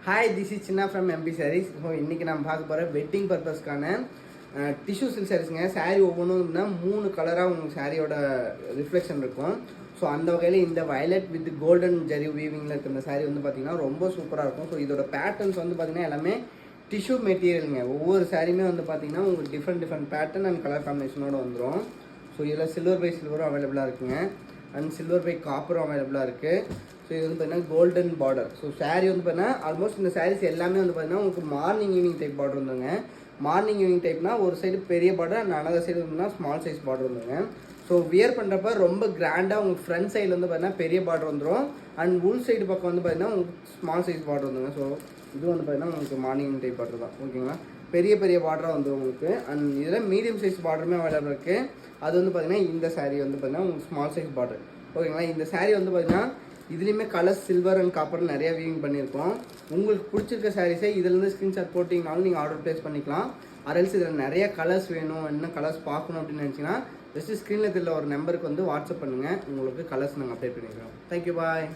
Hi this is சின்ன from MP saris. So இன்றைக்கி நம்ம பார்க்க போகிற வெட்டிங் பர்பஸ்க்கான டிஷ்யூ சில்க் சாரீஸுங்க. சாரீ ஒவ்வொன்றும்னா 3 கலராக உங்களுக்கு சாரியோட ரிஃப்ளெக்ஷன் இருக்கும். ஸோ அந்த வகையில் இந்த வயலட் வித் கோல்டன் ஜரி வீவிங்கில் இருக்கிற இந்த சாரீ வந்து பார்த்திங்கன்னா ரொம்ப சூப்பராக இருக்கும். ஸோ இதோட பேட்டர்ன்ஸ் வந்து பார்த்திங்கன்னா எல்லாமே டிஷ்யூ மெட்டீரியலுங்க. ஒவ்வொரு சாரியுமே வந்து பார்த்திங்கன்னா உங்களுக்கு டிஃப்ரெண்ட் பேட்டர்ன் அண்ட் கலர் காம்பினேஷனோடு வந்துடும். ஸோ இதில் சில்வர் பை சில்வரும் அவைலபிளாக இருக்குங்க, அண்ட் சில்வர் பை காப்பரும் அவைலபிளாக இருக்குது. ஸோ இது வந்து பார்த்தீங்கன்னா கோல்டன் பார்டர். ஸோ சாரீ வந்து பார்த்தீங்கன்னா ஆல்மோஸ்ட் இந்த சாரீஸ் எல்லாமே வந்து பார்த்தீங்கன்னா உங்களுக்கு மார்னிங் ஈவினிங் டைப் பார்டர் வந்துங்க. மார்னிங் ஈவினிங் டைப்னா ஒரு சைடு பெரிய பார்டர் அண்ட் அனதர் சைடு வந்து ஸ்மால் சைஸ் பார்டர் வந்துங்க. ஸோ வியர் பண்ணுறப்ப ரொம்ப கிராண்டாக உங்களுக்கு ஃப்ரண்ட் சைடில் வந்து பார்த்தீங்கன்னா பெரிய பார்டர் வந்துடும், அண்ட் உள் சைடு பக்கம் வந்து பார்த்தீங்கன்னா உங்களுக்கு ஸ்மால் சைஸ் பார்டர் வந்துங்க. ஸோ இது வந்து பார்த்தீங்கன்னா உங்களுக்கு மார்னிங் டைப் பார்டர் தான், ஓகேங்களா. பெரிய பார்டராக வந்துடும் உங்களுக்கு. அண்ட் இதில் மீடியம் சைஸ் பார்டருமே அவைலபிள் இருக்குது. அது வந்து பார்த்தீங்கன்னா இந்த சாரீ வந்து பார்த்தீங்கன்னா உங்களுக்கு ஸ்மால் சைஸ் பார்டர், ஓகேங்களா. இந்த சாரீ வந்து பார்த்தீங்கன்னா இதுலேயுமே கலர் சில்வர் அண்ட் காப்பர் நிறையா வீவிங் பண்ணியிருக்கோம். உங்களுக்கு பிடிச்சிருக்க சாரீஸை இதிலேருந்து ஸ்க்ரீன்ஷாட் போட்டிங்கனாலும் நீங்கள் ஆர்டர் ப்ளேஸ் பண்ணிக்கலாம். அரல்ஸ் இதில் நிறைய கலர்ஸ் வேணும், என்ன கலர்ஸ் பார்க்கணும் அப்படின்னு நினச்சிங்கன்னா ஜஸ்ட்டு ஸ்க்ரீனில் தெரியல ஒரு நம்பருக்கு வந்து வாட்ஸ்அப் பண்ணுங்கள், உங்களுக்கு கலர்ஸ் நாங்கள் அப்டேட் பண்ணிக்கிறோம். தேங்க்யூ, பாய்.